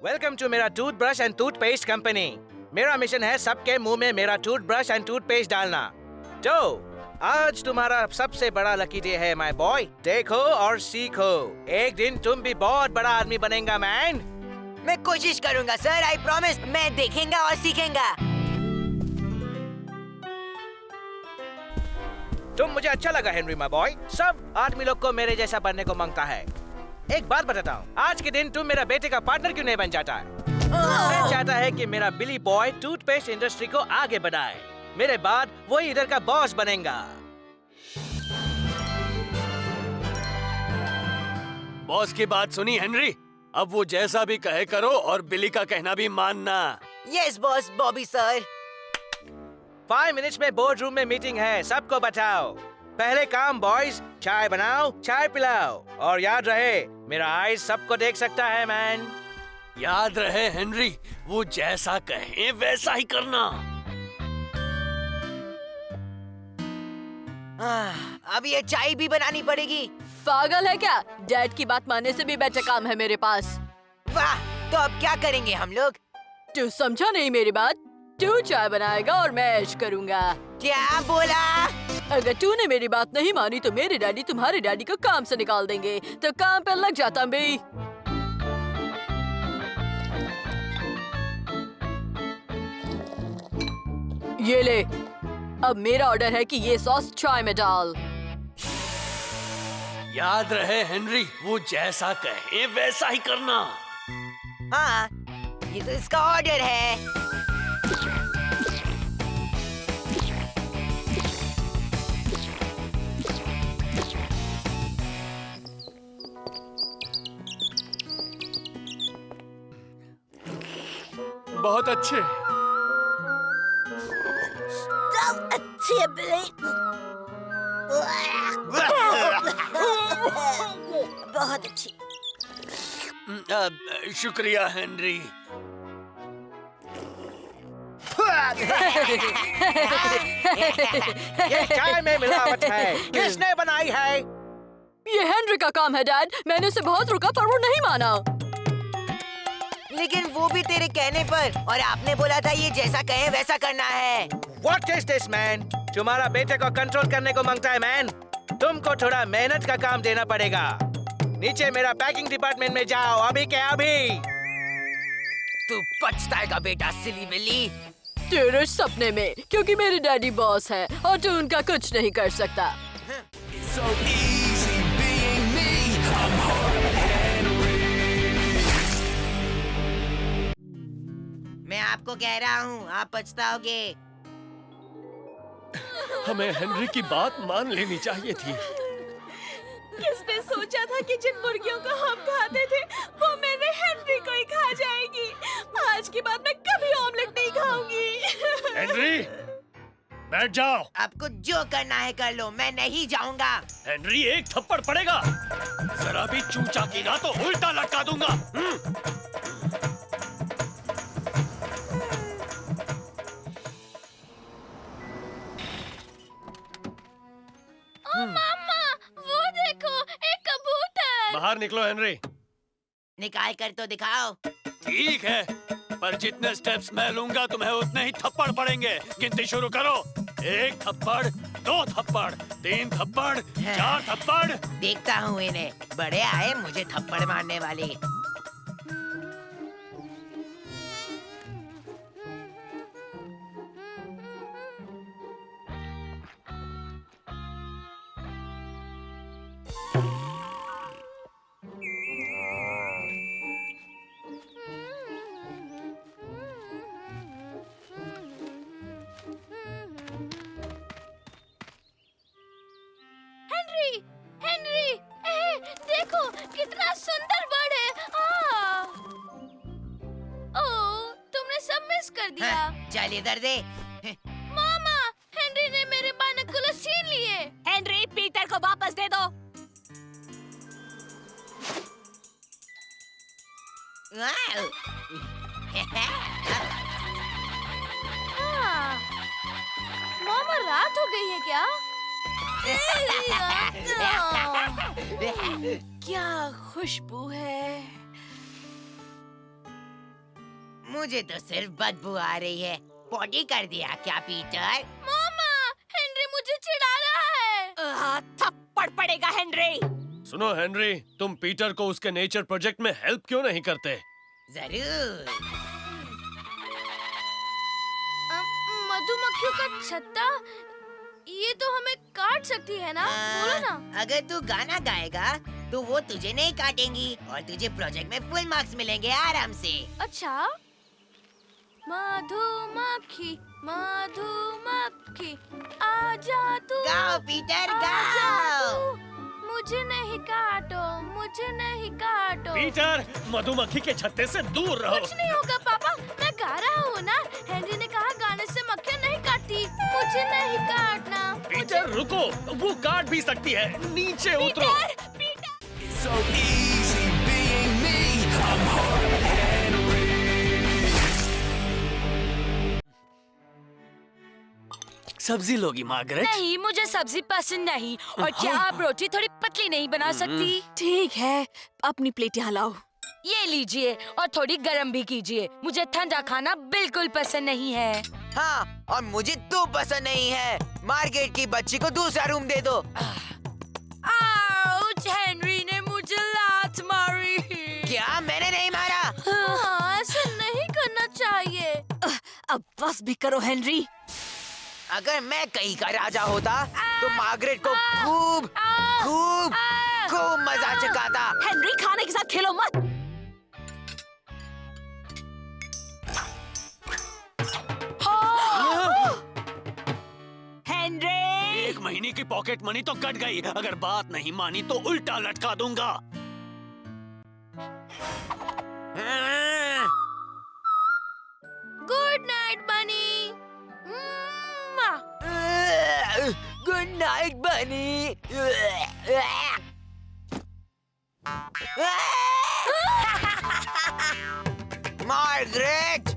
Welcome to मेरा toothbrush and toothpaste company. मेरा mission है सबके मुंह में मेरा टूथब्रश एंड टूथपेस्ट डालना। तो आज तुम्हारा सबसे बड़ा लकी डे है माय बॉय। देखो और सीखो, एक दिन तुम भी बहुत बड़ा आदमी बनेगा मैन। मैं कोशिश करूंगा सर, आई प्रॉमिस। मैं देखेंगा और सीखेंगा। तुम मुझे अच्छा लगा हेनरी माय बॉय। सब आदमी लोग को मेरे जैसा बनने को मांगता है। एक बात बताता हूँ, आज के दिन तुम मेरा बेटे का पार्टनर क्यों नहीं बन जाता है? मैं चाहता है कि मेरा बिली बॉय टूथपेस्ट इंडस्ट्री को आगे बढ़ाए। मेरे बाद वो इधर का बॉस बनेगा। बॉस की बात सुनी हेनरी? अब वो जैसा भी कहे करो और बिली का कहना भी मानना। Yes boss Bobby sir. 5 minutes में बोर्ड रूम में मीटिंग है, सबको बताओ। पहले काम बॉयज, चाय बनाओ, चाय पिलाओ और याद रहे मेरा आईज सबको देख सकता है मैन। याद रहे हेनरी, वो जैसा कहे वैसा ही करना। अब ये चाय भी बनानी पड़ेगी। पागल है क्या? डैड की बात मानने से भी बेटर काम है मेरे पास। वाह, तो अब क्या करेंगे हम लोग? तू समझा नहीं मेरी बात? तू चाय बनाएगा और मैं ऐश करूंगा। क्या बोला? अगर तूने मेरी बात नहीं मानी तो मेरे डैडी तुम्हारे डैडी को काम से निकाल देंगे। तो काम पे लग जाता भी। ये ले, अब मेरा ऑर्डर है कि ये सॉस चाय में डाल। याद रहे हेनरी, वो जैसा कहे वैसा ही करना। हाँ, ये तो इसका ऑर्डर है। बहुत अच्छे। अच्छी बिली। बहुत अच्छी। शुक्रिया हेनरी। ये चाय में मिलावट है, किसने बनाई है? ये हेनरी का काम है डैड। मैंने उसे बहुत रोका पर वो नहीं माना। लेकिन वो भी तेरे कहने पर, और आपने बोला था ये जैसा कहे वैसा करना है। What is this man? तुम्हारा बेटे को कंट्रोल करने को मांगता है मैन। तुमको थोड़ा मेहनत का काम देना पड़ेगा। नीचे मेरा पैकिंग डिपार्टमेंट में जाओ, अभी के अभी। तू पछताएगा बेटा सिली बिली। तेरे सपने में, क्योंकि मेरे डैडी बॉस है और तू उनका कुछ नहीं कर सकता। मैं आपको कह रहा हूँ, आप पछताओगे। हमें हेनरी की बात मान लेनी चाहिए थी। किसने सोचा था कि जिन मुर्गियों को हम खाते थे वो मेरे हेनरी को ही खा जाएगी। आज के बाद मैं कभी ऑमलेट नहीं खाऊंगी। हेनरी, बैठ जाओ। आपको जो करना है कर लो, मैं नहीं जाऊंगा। हेनरी, एक थप्पड़ पड़ेगा। जरा भी चूचा की ना तो उल्टा लटका दूंगा। मामा, वो देखो, एक कबूतर। बाहर निकलो हेनरी। निकाल कर तो दिखाओ। ठीक है, पर जितने स्टेप्स मैं लूंगा तुम्हें उतने ही थप्पड़ पड़ेंगे। गिनती शुरू करो। 1 थप्पड़, 2 थप्पड़, 3 थप्पड़, 4 थप्पड़। देखता हूँ इन्हें, बड़े आए मुझे थप्पड़ मारने वाले। हेनरी, हेनरी, देखो कितना सुंदर बर्ड है। ओह, तुमने सब मिस कर दिया। हाँ, चल इधर दे। मामा, हेनरी ने मेरे बाइनोकुलर्स छीन लिए। हेनरी, पीटर को वापस दे दो। वाह। हाँ, मामा रात हो गई है क्या? क्या खुशबू है। मुझे तो सिर्फ बदबू आ रही है। पॉटी कर दिया क्या पीटर? मामा, हेनरी मुझे चिढ़ा रहा है। थप्पड़ पड़ेगा हेनरी। सुनो हेनरी, तुम पीटर को उसके नेचर प्रोजेक्ट में हेल्प क्यों नहीं करते? जरूर। मधुमक्खियों का छत्ता, ये तो हमें काट सकती है ना? बोलो ना। अगर तू गाना गाएगा तो वो तुझे नहीं काटेंगी और तुझे प्रोजेक्ट में फुल मार्क्स मिलेंगे आराम से। अच्छा, मधुमक्खी मधुमक्खी आजा तू, गाओ पीटर आजा गाओ। तू, मुझे नहीं काटो, मुझे नहीं काटो। पीटर, मधुमक्खी के छत्ते से दूर रहो। कुछ नहीं होगा पापा, मैं गा रहा हूँ ना। हेनरी ने कहा गाने से मक्खियाँ नहीं काटती, मुझे नहीं काटना। पीटर रुको, वो काट भी सकती है। नीचे उतरो। So easy being me. I'm hard Henry. सब्जी लोगी मार्गरेट? नहीं, मुझे सब्जी पसंद नहीं। और क्या आप रोटी थोड़ी पतली नहीं बना सकती? ठीक है, अपनी प्लेट यहाँ लाओ। ये लीजिए और थोड़ी गरम भी कीजिए। मुझे ठंडा खाना बिल्कुल पसंद नहीं है। हाँ, और मुझे तू पसंद नहीं है। मार्केट की बच्ची को दूसरा रूम दे दो। आउच, हेनरी ने मुझे लात मारी। क्या मैंने नहीं मारा? हाँ, ऐसा नहीं करना चाहिए। अब बस भी करो हेनरी। अगर मैं कहीं का राजा होता तो मार्गरेट को खूब खूब खूब मजा चखाता। हेनरी, खाने के साथ खेलो मत। हेनरी, 1 महीने की पॉकेट मनी तो कट गई। अगर बात नहीं मानी तो उल्टा लटका दूंगा। गुड नाइट बनी। गुड नाइट बनी। मार्गरेट,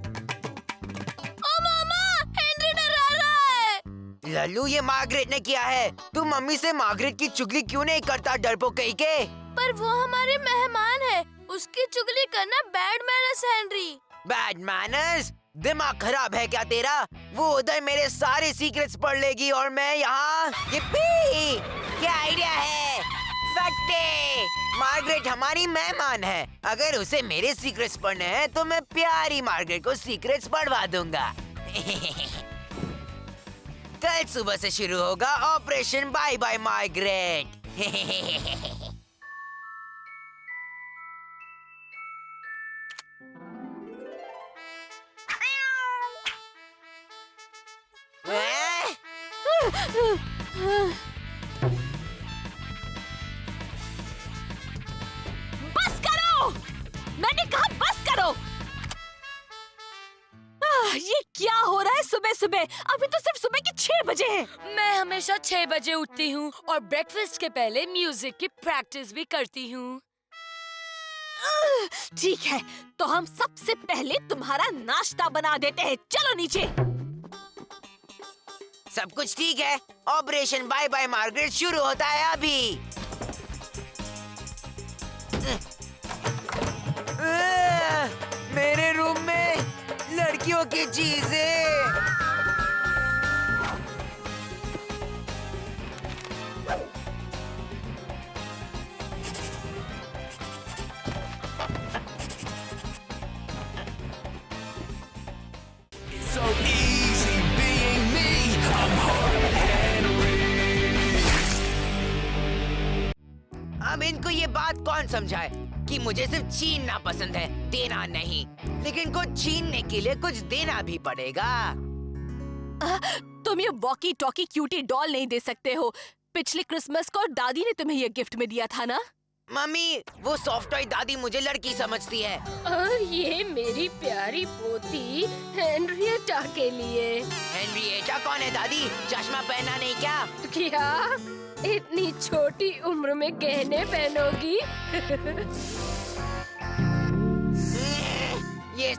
ओ मामा, हेनरी डरा रहा है। लल्लू, ये मार्गरेट ने किया है। तू मम्मी से मार्गरेट की चुगली क्यों नहीं करता, डरपोक कहीं के? पर वो हमारे मेहमान है, उसकी चुगली करना बैड मैनर्स है हेनरी। Bad manners? दिमाग खराब है क्या तेरा? वो उधर मेरे सारे सीक्रेट्स पढ़ लेगी और मैं यहाँ। yippee! क्या आइडिया है? फट्टे! मार्गरेट हमारी मेहमान है। अगर उसे मेरे सीक्रेट्स पढ़ने हैं तो मैं प्यारी मार्गरेट को सीक्रेट्स पढ़वा दूंगा। कल सुबह से शुरू होगा ऑपरेशन बाय बाय मार्गरेट। बस करो! मैंने कहा बस करो। ये क्या हो रहा है सुबह सुबह? अभी तो सिर्फ सुबह के 6 बजे हैं। मैं हमेशा 6 बजे उठती हूँ और ब्रेकफास्ट के पहले म्यूजिक की प्रैक्टिस भी करती हूँ। ठीक है, तो हम सबसे पहले तुम्हारा नाश्ता बना देते हैं। चलो नीचे। सब कुछ ठीक है। ऑपरेशन बाय बाय मार्गरेट शुरू होता है अभी। मेरे रूम में लड़कियों की चीजें। So easy being me. I'm hard Henry. अब इनको ये बात कौन समझाए कि मुझे सिर्फ छीनना पसंद है, देना नहीं। लेकिन कुछ छीनने के लिए कुछ देना भी पड़ेगा। तुम ये वॉकी टॉकी क्यूटी डॉल नहीं दे सकते हो। पिछले क्रिसमस को दादी ने तुम्हें ये गिफ्ट में दिया था ना? मम्मी, वो सॉफ्ट टॉय दादी मुझे लड़की समझती है। और ये मेरी प्यारी पोती हेनरिएटा के लिए। हेनरिएटा कौन है दादी? चश्मा पहना नहीं क्या? क्या इतनी छोटी उम्र में गहने पहनोगी? ये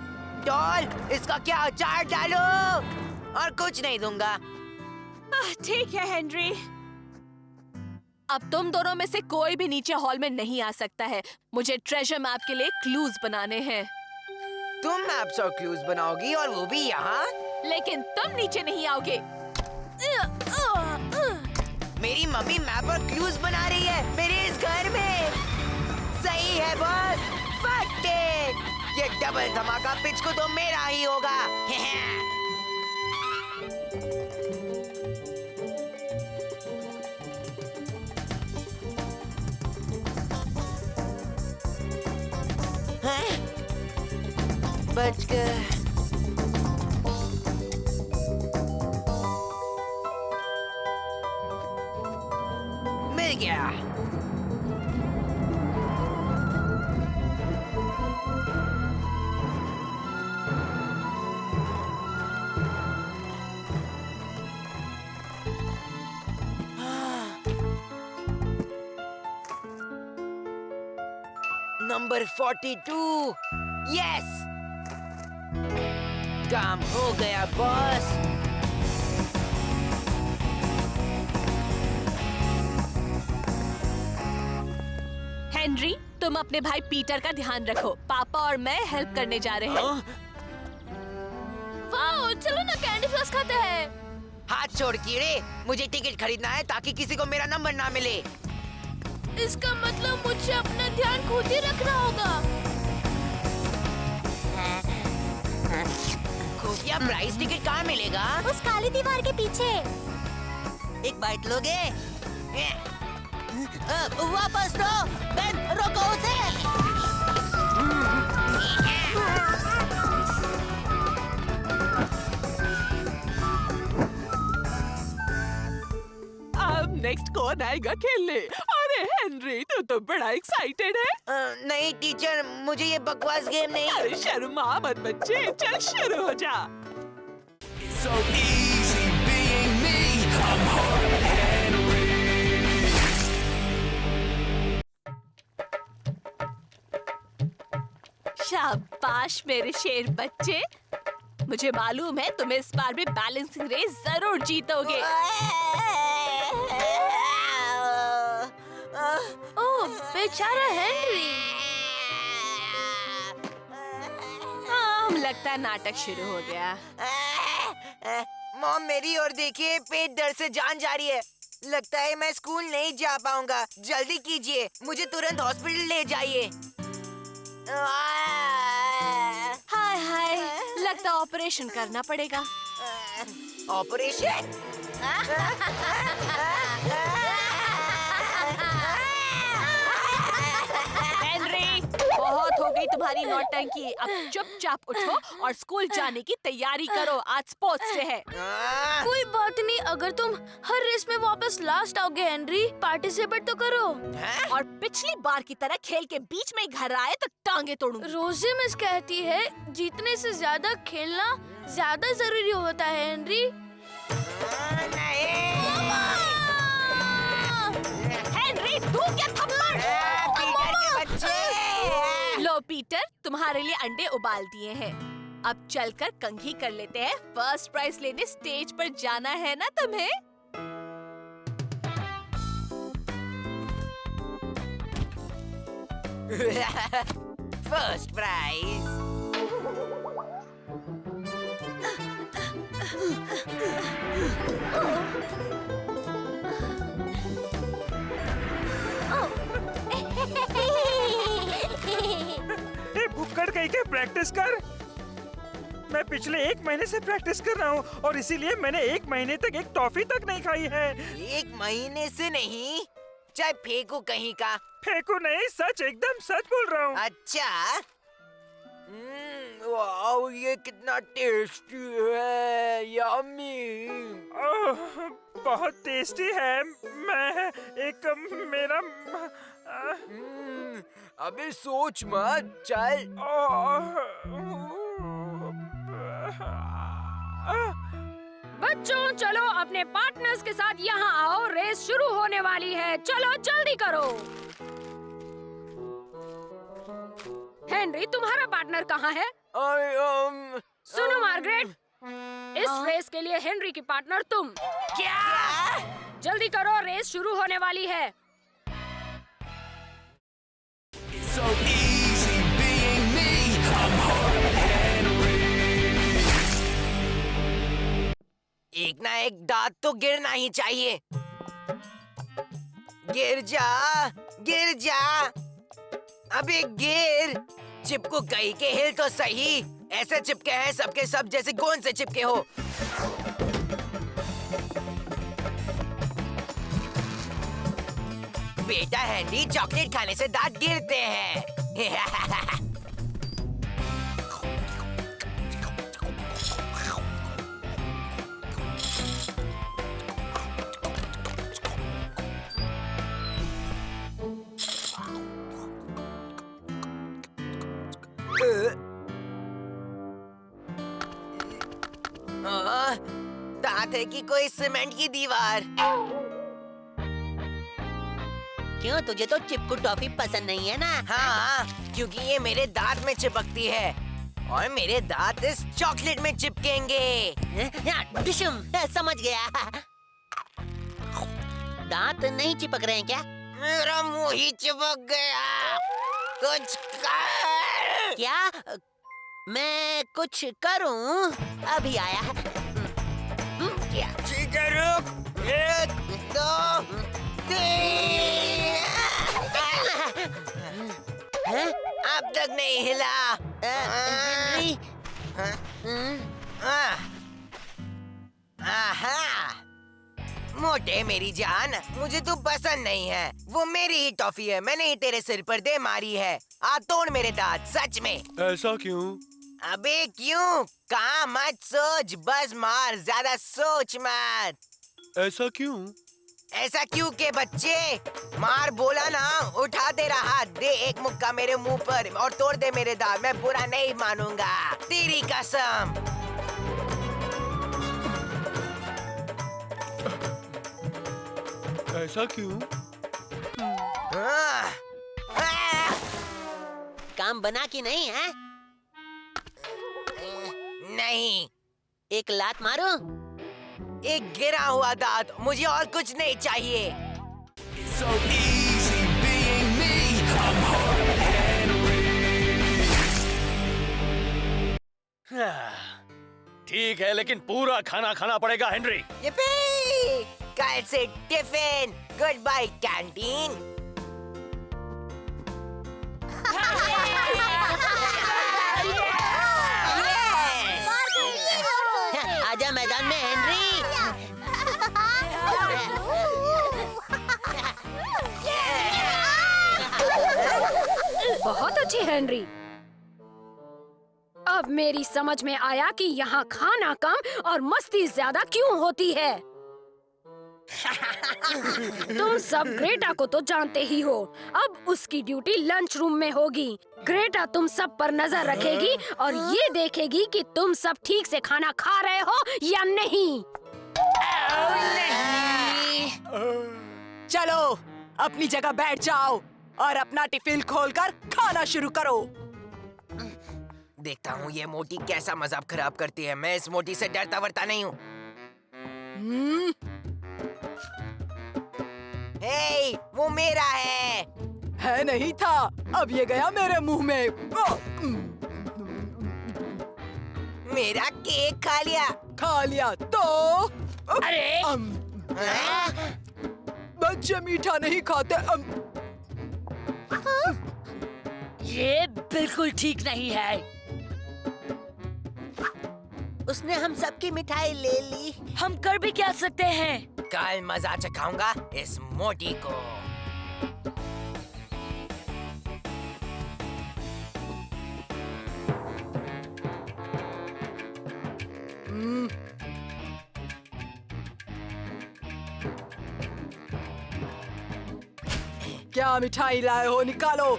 डॉल, इसका क्या अचार डालो? और कुछ नहीं दूंगा। ठीक है हेनरी, अब तुम दोनों में से कोई भी नीचे हॉल में नहीं आ सकता है। मुझे ट्रेजर मैप के लिए क्लूज बनाने हैं। तुम मैप्स और क्लूज बनाओगी और वो भी यहाँ। लेकिन तुम नीचे नहीं आओगे। मेरी मम्मी मैप और क्लूज बना रही है मेरे इस घर में। सही है बॉस। Fuck it. ये डबल धमाका पिच को तो मेरा ही होगा। बच गए। मिल गया। नंबर 42। यस, काम हो गया बॉस। हेनरी, तुम अपने भाई पीटर का ध्यान रखो। पापा और मैं हेल्प करने जा रहे हैं। वाओ, चलो ना कैंडी फ्लॉस खाते हैं। हाथ छोड़ कीड़े, मुझे टिकट खरीदना है ताकि किसी को मेरा नंबर ना मिले। इसका मतलब मुझे अपना ध्यान खुद ही रखना होगा। खुफिया प्राइस टिकट कहाँ मिलेगा? उस काली दीवार के पीछे। एक बाइट लोगे? वापस लो, बेन, रोको उसे। अब नेक्स्ट कौन आएगा खेलने? अरे हेनरी, तू तो बड़ा एक्साइटेड है। नहीं टीचर, मुझे ये बकवास गेम नहीं। अरे शर्मा मत बच्चे, चल शुरू हो जा। It's so easy being me. I'm Hart Henry. शाबाश मेरे शेर बच्चे। मुझे मालूम है तुम इस बार भी बैलेंसिंग रेस जरूर जीतोगे। ओह बेचारा हेनरी। हाँ, लगता है नाटक शुरू हो गया। मॉम मेरी ओर देखिए, पेट दर्द से जान जा रही है। लगता है मैं स्कूल नहीं जा पाऊंगा। जल्दी कीजिए, मुझे तुरंत हॉस्पिटल ले जाइए। हाय हाय, लगता है ऑपरेशन करना पड़ेगा। ऑपरेशन? हेनरी, बहुत हो गई तुम्हारी नौटंकी। अब चुपचाप उठो और स्कूल जाने की तैयारी करो। आज स्पोर्ट्स डे है। कोई बात नहीं, अगर तुम हर रेस में वापस लास्ट आओगे हेनरी, पार्टिसिपेट तो करो। और पिछली बार की तरह खेल के बीच में घर आए तो टांगे तोड़ूंगी। रोजी मिस कहती है जीतने से ज्यादा खेलना ज्यादा जरूरी होता है हेनरी। हेनरी, तू क्या थप्पड़? पीटर के बच्चे। लो पीटर, तुम्हारे लिए अंडे उबाल दिए हैं। अब चलकर कंघी कर लेते हैं। फर्स्ट प्राइज लेने स्टेज पर जाना है ना तुम्हें? First prize. भुक्कड़ कहीं के प्रैक्टिस कर। मैं पिछले 1 महीने से प्रैक्टिस कर रहा हूँ और इसीलिए मैंने 1 महीने तक एक टॉफी तक नहीं खाई है। 1 महीने से नहीं? चाहे फेंको कहीं का। फेंकू नहीं, सच, एकदम सच बोल रहा हूँ। अच्छा। वाओ, ये कितना टेस्टी है। यम्मी। ओह, बहुत टेस्टी है। मैं एक मेरा अबे सोच मत, चल। बच्चों चलो अपने पार्टनर्स के साथ यहाँ आओ, रेस शुरू होने वाली है। चलो जल्दी करो। हेनरी, तुम्हारा पार्टनर कहाँ है? सुनो मार्गरेट, इस रेस के लिए हेनरी की पार्टनर तुम। क्या? जल्दी करो, रेस शुरू होने वाली है। It's so easy being me. I'm Hart Henry. एक ना एक दांत तो गिरना ही चाहिए। गिर जा, गिर जा, अबे गिर। चिपकू कहीं के, हिल तो सही। ऐसे चिपके हैं सबके सब जैसे गोंद से चिपके हो। बेटा हैंडी, चॉकलेट खाने से दांत गिरते हैं। दांत है कि कोई सीमेंट की दीवार। क्यों, तुझे तो चिपकू टॉफी पसंद नहीं है ना? हाँ, क्योंकि ये मेरे दांत में चिपकती है और मेरे दांत इस चॉकलेट में चिपकेंगे। डिशुम, समझ गया। दांत नहीं चिपक रहे हैं क्या? मेरा मुंह ही चिपक गया। कुछ कर। क्या मैं कुछ करूं? अभी आया। क्या? ठीक है, रुक। 1, 2, 3। अब तक नहीं हिला। हेनरी, आहा, मोटे मेरी जान, मुझे तू पसंद नहीं है। वो मेरी ही टॉफी है, मैंने ही तेरे सिर पर दे मारी है। आ तोड़ मेरे दांत, सच में। ऐसा क्यों? अबे क्यों? कहाँ मत सोच, बस मार, ज्यादा सोच मत। ऐसा क्यों? ऐसा क्यों के बच्चे? मार बोला ना। उठा तेरा हाथ, दे एक मुक्का मेरे मुंह पर और तोड़ दे मेरे दांत। मैं बुरा नहीं मानूंगा, तेरी कसम। ऐसा क्यों? काम बना कि नहीं है? नहीं। एक लात मारो। एक गिरा हुआ दांत, मुझे और कुछ नहीं चाहिए। So easy being me. I'm Hard Henry. ठीक है, लेकिन पूरा खाना खाना पड़ेगा हेनरी। yippee! कल से टिफिन। Good bye canteen. आजा मैदान में हेनरी। बहुत अच्छी हेनरी। अब मेरी समझ में आया कि यहाँ खाना कम और मस्ती ज्यादा क्यों होती है। तुम सब ग्रेटा को तो जानते ही हो। अब उसकी ड्यूटी लंच रूम में होगी। ग्रेटा तुम सब पर नजर रखेगी और ये देखेगी कि तुम सब ठीक से खाना खा रहे हो या नहीं। चलो अपनी जगह बैठ जाओ और अपना टिफिन खोलकर खाना शुरू करो। देखता हूँ ये मोटी कैसा मजाक खराब करती है। मैं इस मोटी से डरता वरता नहीं हूँ। हे, वो मेरा है नहीं था, अब ये गया मेरे मुंह में। मेरा केक खा लिया। खा लिया तो? अरे बच्चे मीठा नहीं खाते। ये बिल्कुल ठीक नहीं है। उसने हम सबकी मिठाई ले ली। हम कर भी क्या सकते हैं? कल मजा चखाऊंगा इस मोटी को। क्या मिठाई लाए हो, निकालो।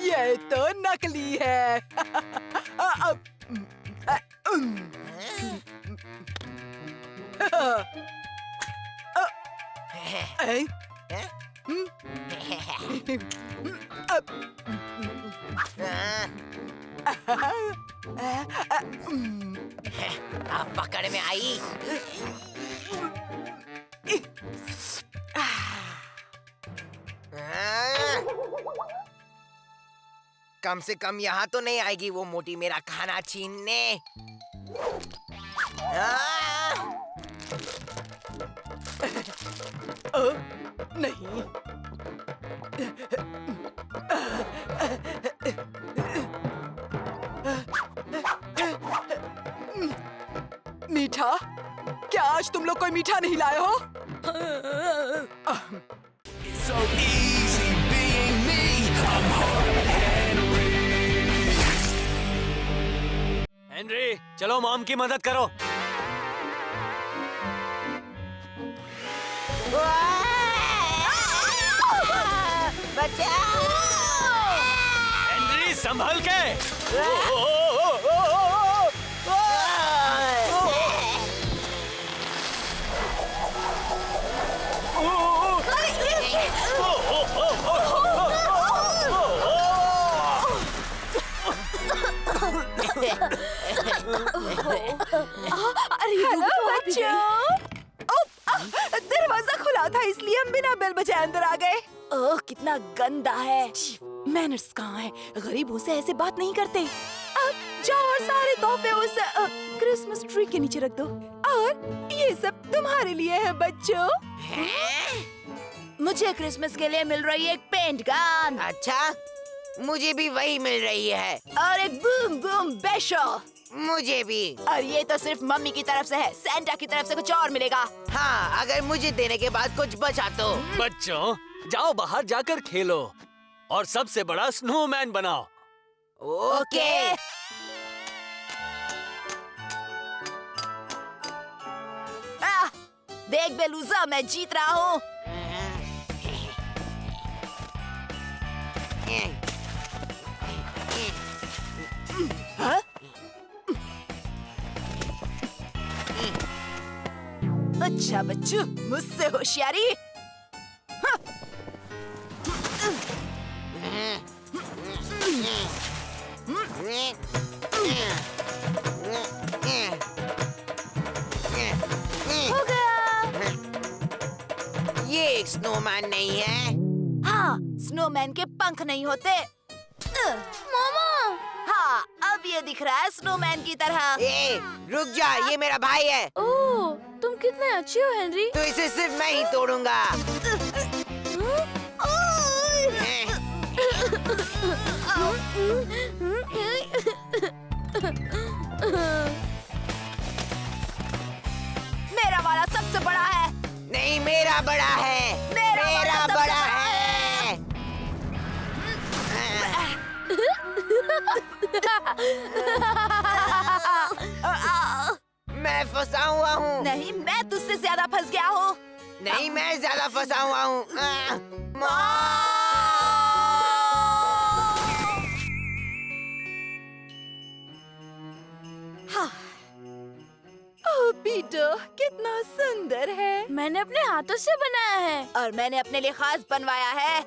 ये तो नकली है। अब पकड़ में आई। कम से कम यहाँ तो नहीं आएगी वो मोटी मेरा खाना छीनने। नहीं। मीठा, क्या आज तुम लोग कोई मीठा नहीं लाए हो? So easy being me. I'm Horton Henry. Henry, चलो मॉम की मदद करो। बचाओ! हेनरी, संभल के। हेलो बच्चों। दरवाजा खुला था इसलिए हम बिना बेल बजाए अंदर आ गए। ओह कितना गंदा है। मैनर्स कहाँ है? गरीबों से ऐसे बात नहीं करते। अब जाओ और सारे तोहफे उस क्रिसमस ट्री के नीचे रख दो। और ये सब तुम्हारे लिए है बच्चों। मुझे क्रिसमस के लिए मिल रही है एक पेंट गन। अच्छा, मुझे भी वही मिल रही है। और एक बूम बूम बैशो। मुझे भी। और ये तो सिर्फ मम्मी की तरफ से है। सैंटा की तरफ से कुछ और मिलेगा। हाँ, अगर मुझे देने के बाद कुछ बचा तो। बच्चों, जाओ बाहर जाकर खेलो और सबसे बड़ा स्नोमैन बनाओ। ओके। देख बेलूजा, मैं जीत रहा हूँ। हाँ? अच्छा बच्चों, मुझसे होशियारी। हाँ। हो गया। ये एक स्नोमैन नहीं है। हाँ, स्नोमैन के पंख नहीं होते। मामा, हाँ, अब ये दिख रहा है स्नोमैन की तरह। ए, रुक जा, ये मेरा भाई है। ओह, तुम कितने अच्छे हो हेनरी। तो इसे सिर्फ मैं ही तोड़ूंगा। मेरा वाला सबसे बड़ा है। नहीं, मेरा बड़ा है। मेरा बड़ा है। मैं फंसा हुआ हूँ। नहीं, मैं तुझसे ज्यादा फंस गया हूँ। नहीं, मैं ज्यादा फंसा हुआ हूँ। ओह पीटर, कितना सुंदर है। मैंने अपने हाथों से बनाया है। और मैंने अपने लिए खास बनवाया है।